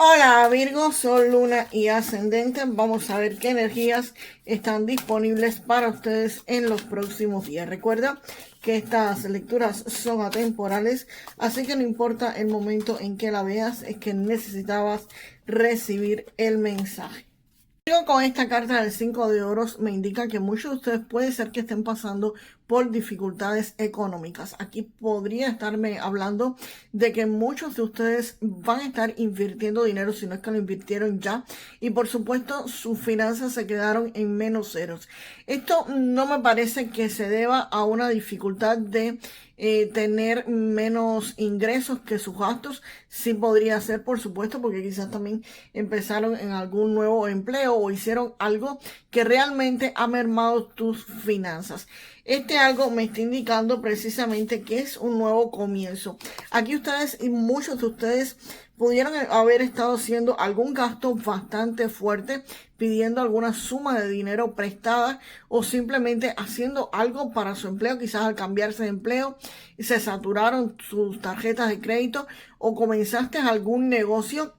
Hola Virgo, Sol, Luna y Ascendente. Vamos a ver qué energías están disponibles para ustedes en los próximos días. Recuerda que estas lecturas son atemporales, así que no importa el momento en que la veas, es que necesitabas recibir el mensaje. Con esta carta del 5 de oros me indica que muchos de ustedes puede ser que estén pasando por dificultades económicas. Aquí podría estarme hablando de que muchos de ustedes van a estar invirtiendo dinero, si no es que lo invirtieron ya, y por supuesto sus finanzas se quedaron en menos ceros. Esto no me parece que se deba a una dificultad de tener menos ingresos que sus gastos. Sí podría ser, por supuesto, porque quizás también empezaron en algún nuevo empleo o hicieron algo que realmente ha mermado tus finanzas. Este algo me está indicando precisamente que es un nuevo comienzo. Aquí ustedes y muchos de ustedes pudieron haber estado haciendo algún gasto bastante fuerte, pidiendo alguna suma de dinero prestada o simplemente haciendo algo para su empleo. Quizás al cambiarse de empleo se saturaron sus tarjetas de crédito o comenzaste algún negocio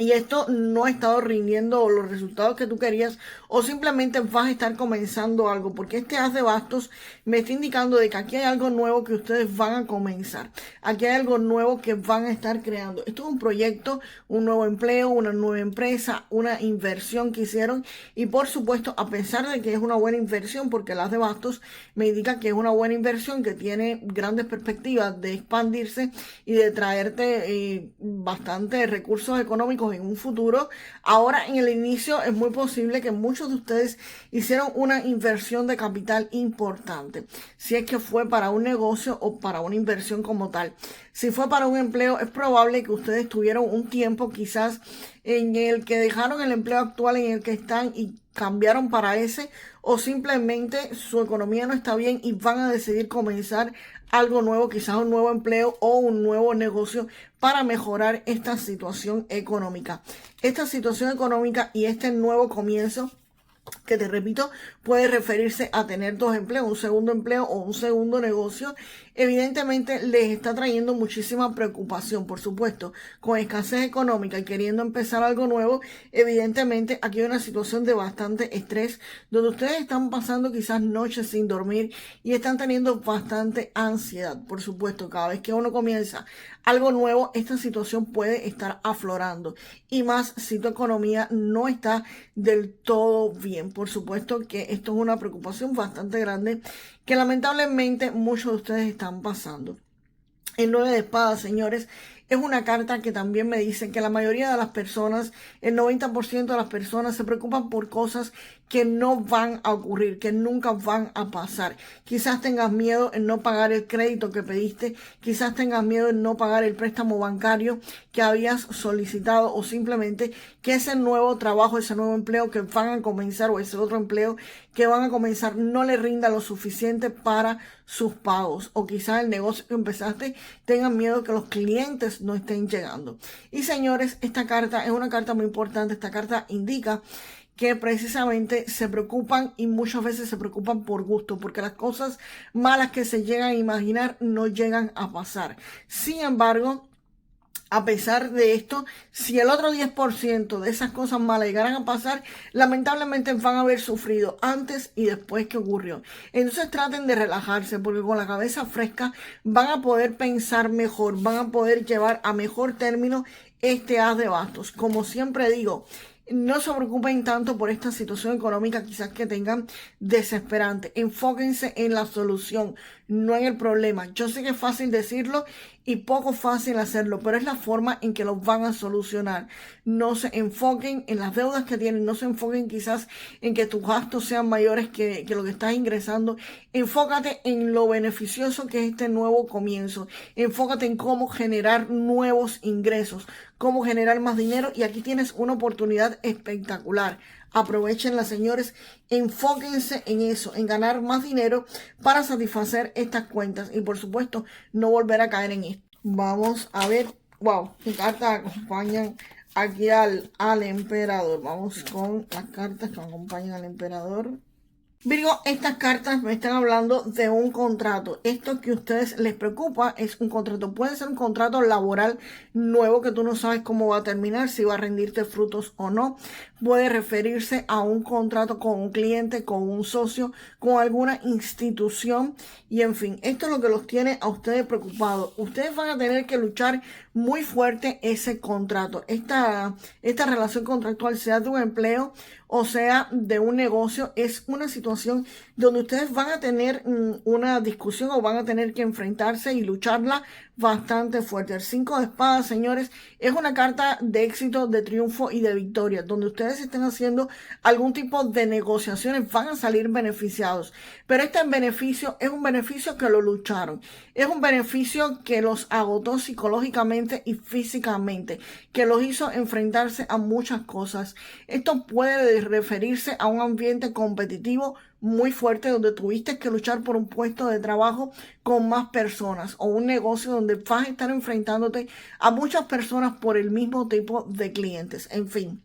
y esto no ha estado rindiendo los resultados que tú querías, o simplemente vas a estar comenzando algo, porque este as de bastos me está indicando de que aquí hay algo nuevo que ustedes van a comenzar, aquí hay algo nuevo que van a estar creando. Esto es un proyecto, un nuevo empleo, una nueva empresa, una inversión que hicieron, y por supuesto, a pesar de que es una buena inversión, porque el as de bastos me indica que es una buena inversión que tiene grandes perspectivas de expandirse y de traerte bastantes recursos económicos en un futuro. Ahora en el inicio es muy posible que muchos de ustedes hicieron una inversión de capital importante, si es que fue para un negocio o para una inversión como tal. Si fue para un empleo, es probable que ustedes tuvieron un tiempo quizás en el que dejaron el empleo actual en el que están y cambiaron para ese, o simplemente su economía no está bien y van a decidir comenzar algo nuevo, quizás un nuevo empleo o un nuevo negocio para mejorar esta situación económica. Esta situación económica y este nuevo comienzo, que te repito, puede referirse a tener dos empleos, un segundo empleo o un segundo negocio. Evidentemente les está trayendo muchísima preocupación, por supuesto, con escasez económica y queriendo empezar algo nuevo. Evidentemente aquí hay una situación de bastante estrés, donde ustedes están pasando quizás noches sin dormir y están teniendo bastante ansiedad. Por supuesto, cada vez que uno comienza algo nuevo, esta situación puede estar aflorando, y más si tu economía no está del todo bien. Por supuesto que esto es una preocupación bastante grande que lamentablemente muchos de ustedes están pasando. El 9 de espadas, señores, es una carta que también me dice que la mayoría de las personas, el 90% de las personas se preocupan por cosas que no van a ocurrir, que nunca van a pasar. Quizás tengas miedo en no pagar el crédito que pediste, quizás tengas miedo en no pagar el préstamo bancario que habías solicitado, o simplemente que ese nuevo trabajo, ese nuevo empleo que van a comenzar, o ese otro empleo que van a comenzar, no le rinda lo suficiente para sus pagos, o quizás el negocio que empezaste tengan miedo que los clientes no estén llegando. Y señores, esta carta es una carta muy importante. Esta carta indica que precisamente se preocupan, y muchas veces se preocupan por gusto, porque las cosas malas que se llegan a imaginar no llegan a pasar. Sin embargo, a pesar de esto, si el otro 10% de esas cosas malas llegaran a pasar, lamentablemente van a haber sufrido antes y después que ocurrió. Entonces traten de relajarse, porque con la cabeza fresca van a poder pensar mejor, van a poder llevar a mejor término este as de bastos. Como siempre digo, no se preocupen tanto por esta situación económica quizás que tengan desesperante. Enfóquense en la solución, no en el problema. Yo sé que es fácil decirlo y poco fácil hacerlo, pero es la forma en que lo van a solucionar. No se enfoquen en las deudas que tienen, no se enfoquen quizás en que tus gastos sean mayores que lo que estás ingresando. Enfócate en lo beneficioso que es este nuevo comienzo. Enfócate en cómo generar nuevos ingresos, cómo generar más dinero, y aquí tienes una oportunidad espectacular. Aprovechenla, señores. Enfóquense en eso, en ganar más dinero para satisfacer estas cuentas y por supuesto no volver a caer en esto. Vamos a ver, wow, qué cartas acompañan aquí al emperador. Vamos con las cartas que acompañan al emperador. Virgo, estas cartas me están hablando de un contrato. Esto que a ustedes les preocupa es un contrato. Puede ser un contrato laboral nuevo que tú no sabes cómo va a terminar, si va a rendirte frutos o no. Puede referirse a un contrato con un cliente, con un socio, con alguna institución. Y en fin, esto es lo que los tiene a ustedes preocupados. Ustedes van a tener que luchar muy fuerte ese contrato. Esta relación contractual, sea de un empleo o sea de un negocio, es una situación donde ustedes van a tener una discusión o van a tener que enfrentarse y lucharla bastante fuerte. El 5 de espadas, señores, es una carta de éxito, de triunfo y de victoria, donde ustedes estén haciendo algún tipo de negociaciones, van a salir beneficiados. Pero este beneficio es un beneficio que lo lucharon, es un beneficio que los agotó psicológicamente y físicamente, que los hizo enfrentarse a muchas cosas. Esto puede referirse a un ambiente competitivo muy fuerte donde tuviste que luchar por un puesto de trabajo con más personas o un negocio donde vas a estar enfrentándote a muchas personas por el mismo tipo de clientes. En fin,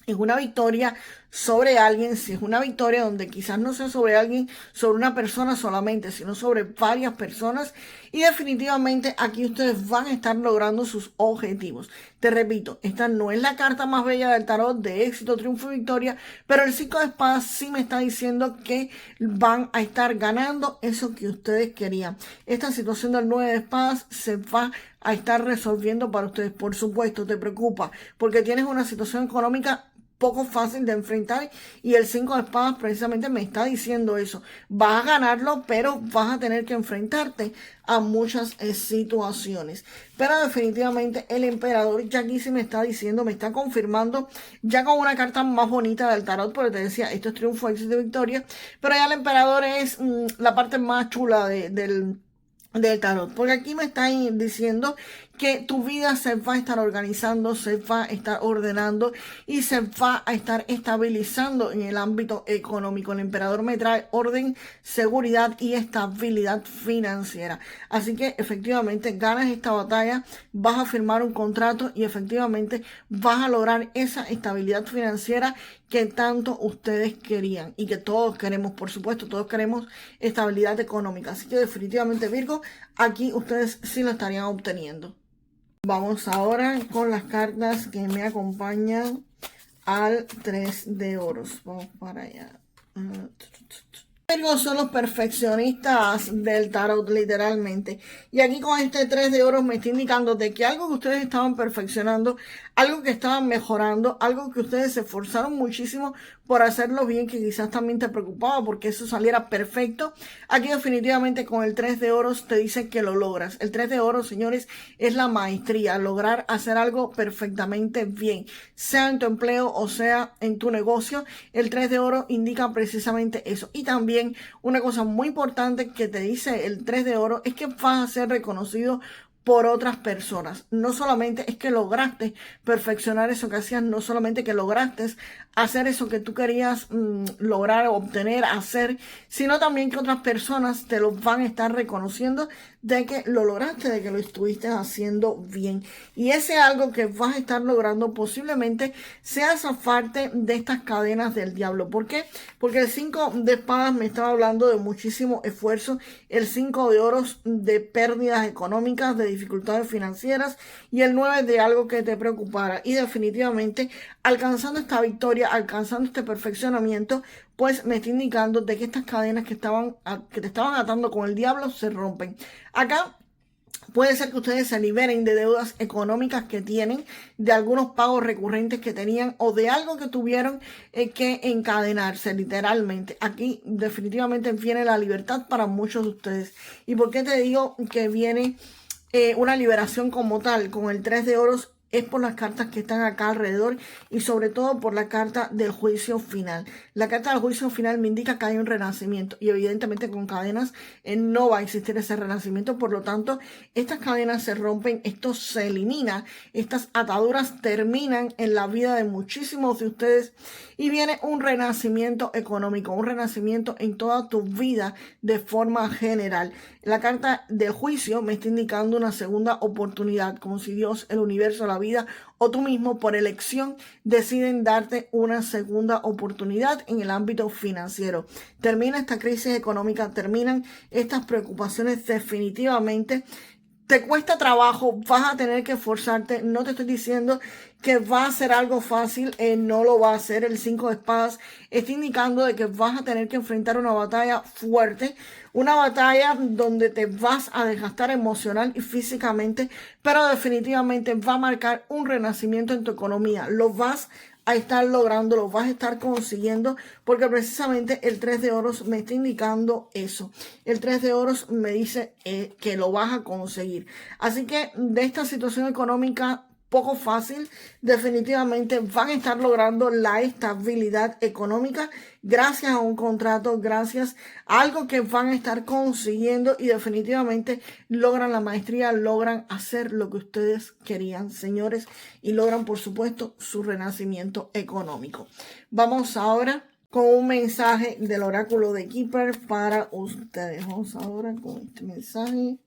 es una victoria sobre alguien, si es una victoria donde quizás no sea sobre alguien, sobre una persona solamente, sino sobre varias personas, y definitivamente aquí ustedes van a estar logrando sus objetivos. Te repito, esta no es la carta más bella del tarot de éxito, triunfo y victoria, pero el 5 de espadas sí me está diciendo que van a estar ganando eso que ustedes querían. Esta situación del 9 de espadas se va a estar resolviendo para ustedes. Por supuesto, te preocupa porque tienes una situación económica poco fácil de enfrentar y el 5 de espadas precisamente me está diciendo eso. Vas a ganarlo, pero vas a tener que enfrentarte a muchas situaciones. Pero definitivamente el emperador ya aquí sí me está diciendo, me está confirmando ya con una carta más bonita del tarot, porque te decía, esto es triunfo, éxito y victoria, pero ya el emperador es la parte más chula del tarot, porque aquí me está diciendo que tu vida se va a estar organizando, se va a estar ordenando y se va a estar estabilizando en el ámbito económico. El emperador me trae orden, seguridad y estabilidad financiera. Así que efectivamente ganas esta batalla, vas a firmar un contrato y efectivamente vas a lograr esa estabilidad financiera que tanto ustedes querían y que todos queremos, por supuesto, todos queremos estabilidad económica. Así que definitivamente, Virgo, aquí ustedes sí lo estarían obteniendo. Vamos ahora con las cartas que me acompañan al 3 de oros. Vamos para allá. Virgo son los perfeccionistas del tarot, literalmente. Y aquí con este 3 de oros me está indicando de que algo que ustedes estaban perfeccionando, algo que estaban mejorando, algo que ustedes se esforzaron muchísimo por hacerlo bien, que quizás también te preocupaba porque eso saliera perfecto. Aquí definitivamente con el 3 de oros te dice que lo logras. El 3 de oros, señores, es la maestría, lograr hacer algo perfectamente bien, sea en tu empleo o sea en tu negocio. El 3 de oro indica precisamente eso. Y también una cosa muy importante que te dice el 3 de oro es que vas a ser reconocido por otras personas. No solamente es que lograste perfeccionar eso que hacías, no solamente que lograste hacer eso que tú querías lograr, obtener, hacer, sino también que otras personas te lo van a estar reconociendo de que lo lograste, de que lo estuviste haciendo bien. Y ese algo que vas a estar logrando posiblemente sea zafarte de estas cadenas del diablo. ¿Por qué? Porque el 5 de espadas me estaba hablando de muchísimo esfuerzo, el 5 de oros de pérdidas económicas, de dificultades financieras y el 9 de algo que te preocupara. Y definitivamente alcanzando esta victoria, alcanzando este perfeccionamiento, pues me está indicando de que estas cadenas que te estaban atando con el diablo se rompen. Acá puede ser que ustedes se liberen de deudas económicas que tienen, de algunos pagos recurrentes que tenían o de algo que tuvieron que encadenarse literalmente. Aquí definitivamente viene la libertad para muchos de ustedes. ¿Y por qué te digo que viene una liberación como tal? Con el 3 de oros es por las cartas que están acá alrededor y sobre todo por la carta del juicio final. La carta del juicio final me indica que hay un renacimiento y evidentemente con cadenas no va a existir ese renacimiento. Por lo tanto, estas cadenas se rompen, esto se elimina, estas ataduras terminan en la vida de muchísimos de ustedes y viene un renacimiento económico, un renacimiento en toda tu vida de forma general. La carta del juicio me está indicando una segunda oportunidad, como si Dios, el universo, la la vida o tú mismo por elección deciden darte una segunda oportunidad en el ámbito financiero. Termina esta crisis económica, terminan estas preocupaciones definitivamente. Te cuesta trabajo, vas a tener que esforzarte. No te estoy diciendo que va a ser algo fácil, no lo va a hacer. El 5 de espadas está indicando de que vas a tener que enfrentar una batalla fuerte, una batalla donde te vas a desgastar emocional y físicamente, pero definitivamente va a marcar un renacimiento en tu economía. Lo vas a estar logrando, lo vas a estar consiguiendo, porque precisamente el 3 de oros me está indicando eso. El 3 de oros me dice que lo vas a conseguir. Así que de esta situación económica poco fácil, definitivamente van a estar logrando la estabilidad económica gracias a un contrato, gracias a algo que van a estar consiguiendo y definitivamente logran la maestría, logran hacer lo que ustedes querían, señores, y logran, por supuesto, su renacimiento económico. Vamos ahora con un mensaje del oráculo de Keeper para ustedes. Vamos ahora con este mensaje.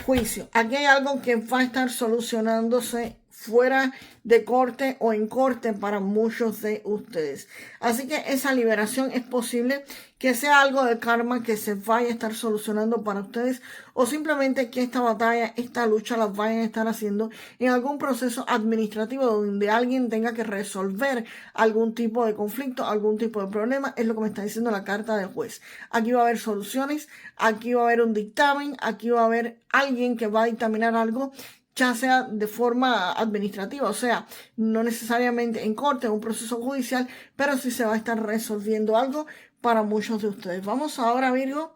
Juicio. Aquí hay algo que va a estar solucionándose fuera de corte o en corte para muchos de ustedes. Así que esa liberación es posible que sea algo de karma que se vaya a estar solucionando para ustedes, o simplemente que esta batalla, esta lucha la vayan a estar haciendo en algún proceso administrativo donde alguien tenga que resolver algún tipo de conflicto, algún tipo de problema. Es lo que me está diciendo la carta del juez. Aquí va a haber soluciones, aquí va a haber un dictamen, aquí va a haber alguien que va a dictaminar algo, ya sea de forma administrativa, o sea, no necesariamente en corte, en un proceso judicial, pero sí se va a estar resolviendo algo para muchos de ustedes. Vamos ahora, Virgo,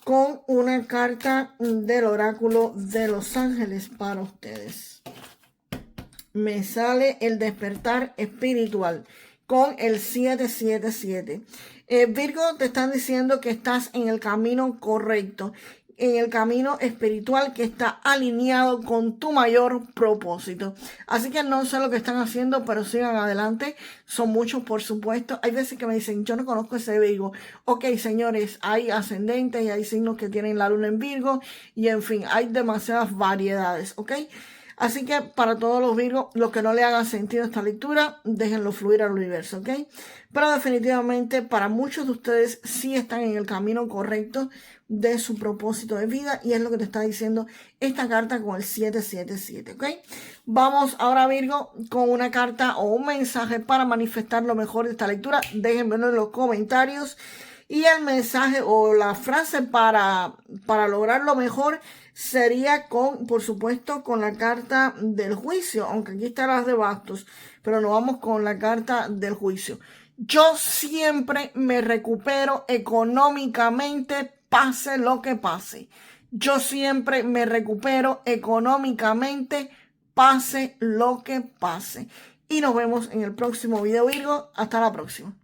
con una carta del oráculo de los ángeles para ustedes. Me sale el despertar espiritual con el 777. Virgo, te están diciendo que estás en el camino correcto, en el camino espiritual que está alineado con tu mayor propósito. Así que no sé lo que están haciendo, pero sigan adelante. Son muchos, por supuesto. Hay veces que me dicen, yo no conozco ese Virgo. Ok, señores, hay ascendentes y hay signos que tienen la luna en Virgo. Y en fin, hay demasiadas variedades, ¿ok? Así que para todos los Virgos, los que no le hagan sentido a esta lectura, déjenlo fluir al universo, ¿ok? Pero definitivamente para muchos de ustedes sí están en el camino correcto de su propósito de vida, y es lo que te está diciendo esta carta con el 777, ¿ok? Vamos ahora, Virgo, con una carta o un mensaje para manifestar lo mejor de esta lectura. Déjenmelo en los comentarios. Y el mensaje o la frase para lograr lo mejor sería con, por supuesto, con la carta del juicio, aunque aquí están las de bastos, pero nos vamos con la carta del juicio. Yo siempre me recupero económicamente, pase lo que pase. Yo siempre me recupero económicamente, pase lo que pase. Y nos vemos en el próximo video, Virgo. Hasta la próxima.